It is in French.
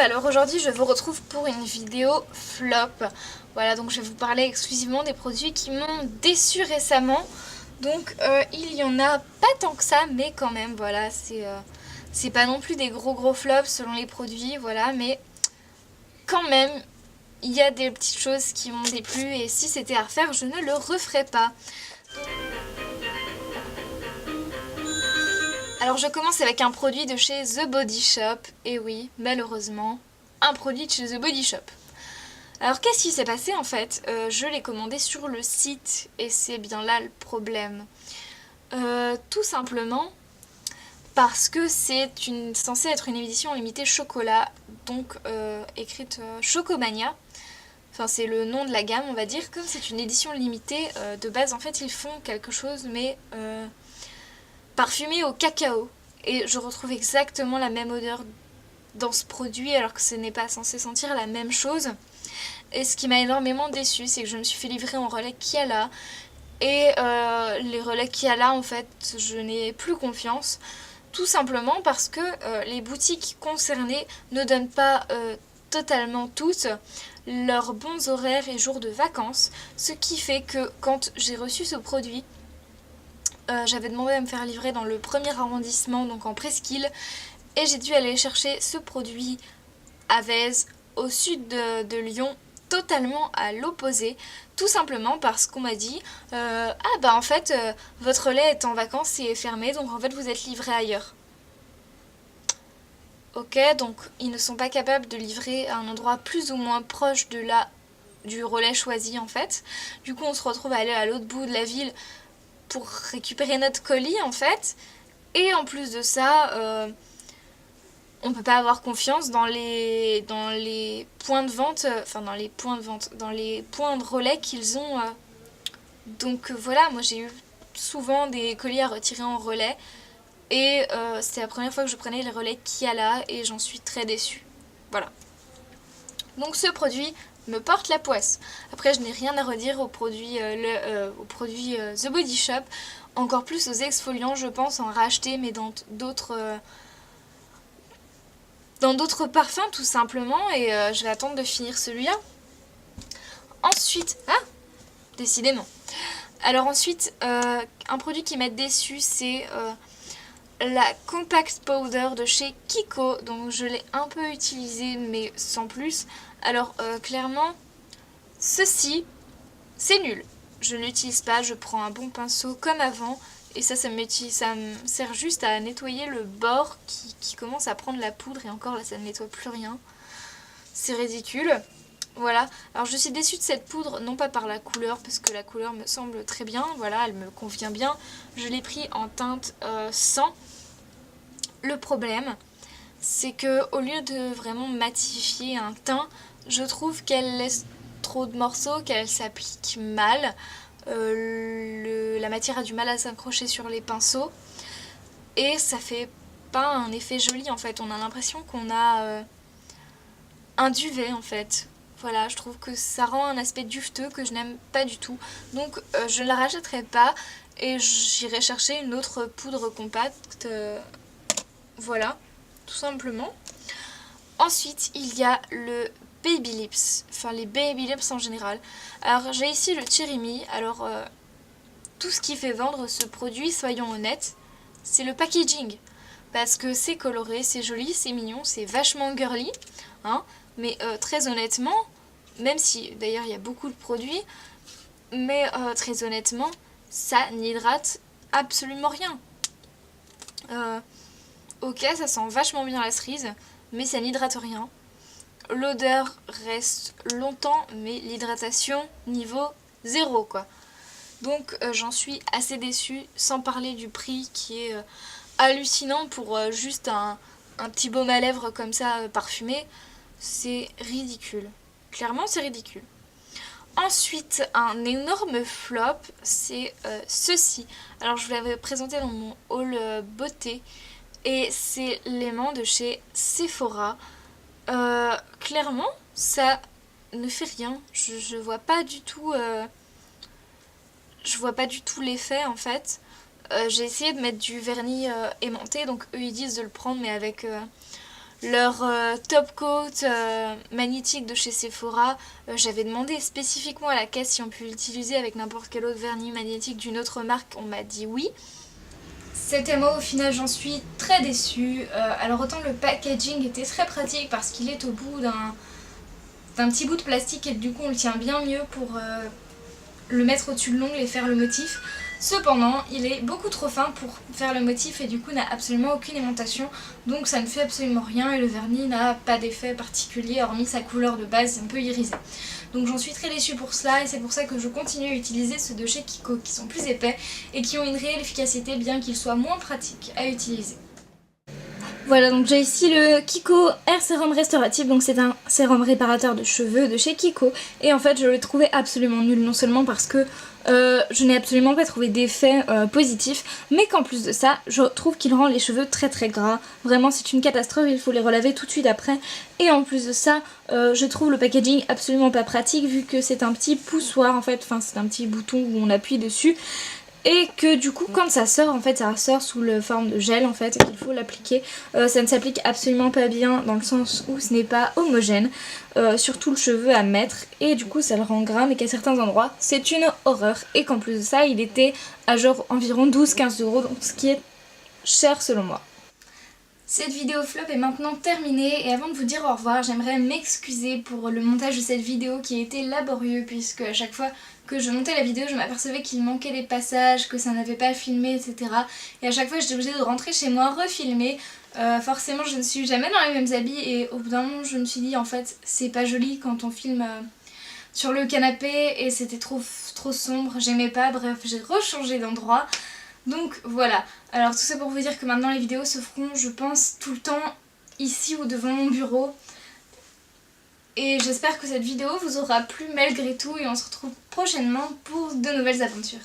monde, alors aujourd'hui je vous retrouve pour une vidéo flop. Voilà, donc je vais vous parler exclusivement des produits qui m'ont déçu récemment. Donc il y en a pas tant que ça, mais quand même, voilà, c'est pas non plus des gros flops selon les produits, voilà, mais quand même, il y a des petites choses qui m'ont déplu et si c'était à refaire, je ne le referais pas. Alors je commence avec un produit de chez The Body Shop, et oui, malheureusement, un produit de chez The Body Shop. Alors qu'est-ce qui s'est passé en fait? Je l'ai commandé sur le site et c'est bien là le problème. Tout simplement parce que censé être une édition limitée chocolat, donc écrite Chocomania. Enfin c'est le nom de la gamme on va dire, comme c'est une édition limitée, de base en fait ils font quelque chose mais parfumé au cacao. Et je retrouve exactement la même odeur dans ce produit alors que ce n'est pas censé sentir la même chose. Et ce qui m'a énormément déçue, c'est que je me suis fait livrer en relais Kiala. Et les relais Kiala, en fait, je n'ai plus confiance. Tout simplement parce que les boutiques concernées ne donnent pas totalement toutes leurs bons horaires et jours de vacances. Ce qui fait que quand j'ai reçu ce produit, j'avais demandé à me faire livrer dans le premier arrondissement, donc en presqu'île. Et j'ai dû aller chercher ce produit à Vèze, au sud de Lyon, totalement à l'opposé, tout simplement parce qu'on m'a dit ah bah en fait votre relais est en vacances et est fermé, donc en fait vous êtes livré ailleurs. Ok, donc ils ne sont pas capables de livrer à un endroit plus ou moins proche du relais choisi en fait. Du coup on se retrouve à aller à l'autre bout de la ville pour récupérer notre colis en fait. Et en plus de ça, on peut pas avoir confiance dans les points de vente, dans les points de relais qu'ils ont. Donc voilà, moi j'ai eu souvent des colis à retirer en relais et c'était la première fois que je prenais les relais Kiala et j'en suis très déçue. Voilà. Donc ce produit me porte la poisse. Après je n'ai rien à redire au produit The Body Shop, encore plus aux exfoliants, je pense en racheter mais dans d'autres parfums tout simplement et je vais attendre de finir celui-là. Ensuite, décidément. Alors ensuite, un produit qui m'a déçu c'est la Compact Powder de chez Kiko, donc je l'ai un peu utilisé mais sans plus. Alors clairement, ceci c'est nul. Je ne l'utilise pas, je prends un bon pinceau comme avant. Et ça me sert juste à nettoyer le bord qui commence à prendre la poudre. Et encore là, ça ne nettoie plus rien. C'est ridicule. Voilà. Alors je suis déçue de cette poudre, non pas par la couleur, parce que la couleur me semble très bien. Voilà, elle me convient bien. Je l'ai pris en teinte 100. Le problème, c'est que au lieu de vraiment matifier un teint, je trouve qu'elle laisse trop de morceaux, qu'elle s'applique mal. La matière a du mal à s'accrocher sur les pinceaux et ça fait pas un effet joli en fait. On a l'impression qu'on a un duvet en fait. Voilà, je trouve que ça rend un aspect duveteux que je n'aime pas du tout. Donc je ne la rachèterai pas et j'irai chercher une autre poudre compacte. Voilà, tout simplement. Ensuite, il y a le Baby Lips, enfin les Baby Lips en général. Alors j'ai ici le Cherry Me. Alors tout ce qui fait vendre ce produit, soyons honnêtes, c'est le packaging. Parce que c'est coloré, c'est joli, c'est mignon, c'est vachement girly. Hein, mais très honnêtement, même si d'ailleurs il y a beaucoup de produits, mais très honnêtement, ça n'hydrate absolument rien. Ok, ça sent vachement bien la cerise, mais ça n'hydrate rien. L'odeur reste longtemps, mais l'hydratation niveau 0 quoi. Donc j'en suis assez déçue, sans parler du prix qui est hallucinant pour juste un petit baume à lèvres comme ça parfumé. C'est ridicule. Clairement c'est ridicule. Ensuite, un énorme flop, c'est ceci. Alors je vous l'avais présenté dans mon haul beauté et c'est l'aimant de chez Sephora. Clairement, ça ne fait rien. Je vois pas du tout. Je vois pas du tout l'effet en fait. J'ai essayé de mettre du vernis aimanté, donc eux ils disent de le prendre mais avec Leur top coat magnétique de chez Sephora, j'avais demandé spécifiquement à la caisse si on peut l'utiliser avec n'importe quel autre vernis magnétique d'une autre marque, on m'a dit oui. C'était moi, au final j'en suis très déçue. Alors autant le packaging était très pratique parce qu'il est au bout d'un petit bout de plastique et du coup on le tient bien mieux pour le mettre au-dessus de l'ongle et faire le motif. Cependant, il est beaucoup trop fin pour faire le motif et du coup n'a absolument aucune aimantation, donc ça ne fait absolument rien et le vernis n'a pas d'effet particulier hormis sa couleur de base un peu irisée. Donc j'en suis très déçue pour cela et c'est pour ça que je continue à utiliser ceux de chez Kiko qui sont plus épais et qui ont une réelle efficacité bien qu'ils soient moins pratiques à utiliser. Voilà, donc j'ai ici le Kiko Hair Serum Restauratif, donc c'est un sérum réparateur de cheveux de chez Kiko. Et en fait je l'ai trouvé absolument nul, non seulement parce que je n'ai absolument pas trouvé d'effet positif, mais qu'en plus de ça, je trouve qu'il rend les cheveux très très gras. Vraiment c'est une catastrophe, il faut les relaver tout de suite après. Et en plus de ça, je trouve le packaging absolument pas pratique vu que c'est un petit poussoir en fait, enfin c'est un petit bouton où on appuie dessus. Et que du coup quand ça sort, en fait ça sort sous la forme de gel en fait et qu'il faut l'appliquer. Ça ne s'applique absolument pas bien dans le sens où ce n'est pas homogène, surtout le cheveu à mettre et du coup ça le rend gras mais qu'à certains endroits c'est une horreur. Et qu'en plus de ça il était à genre environ 12-15 €, donc ce qui est cher selon moi. Cette vidéo flop est maintenant terminée et avant de vous dire au revoir, j'aimerais m'excuser pour le montage de cette vidéo qui a été laborieux puisque à chaque fois que je montais la vidéo, je m'apercevais qu'il manquait des passages, que ça n'avait pas filmé, etc. Et à chaque fois, j'étais obligée de rentrer chez moi, refilmer. Forcément, je ne suis jamais dans les mêmes habits et au bout d'un moment, je me suis dit en fait, c'est pas joli quand on filme sur le canapé et c'était trop sombre, j'aimais pas, bref, j'ai rechangé d'endroit. Donc voilà, alors tout ça pour vous dire que maintenant les vidéos se feront, je pense, tout le temps ici ou devant mon bureau. Et j'espère que cette vidéo vous aura plu malgré tout et on se retrouve prochainement pour de nouvelles aventures.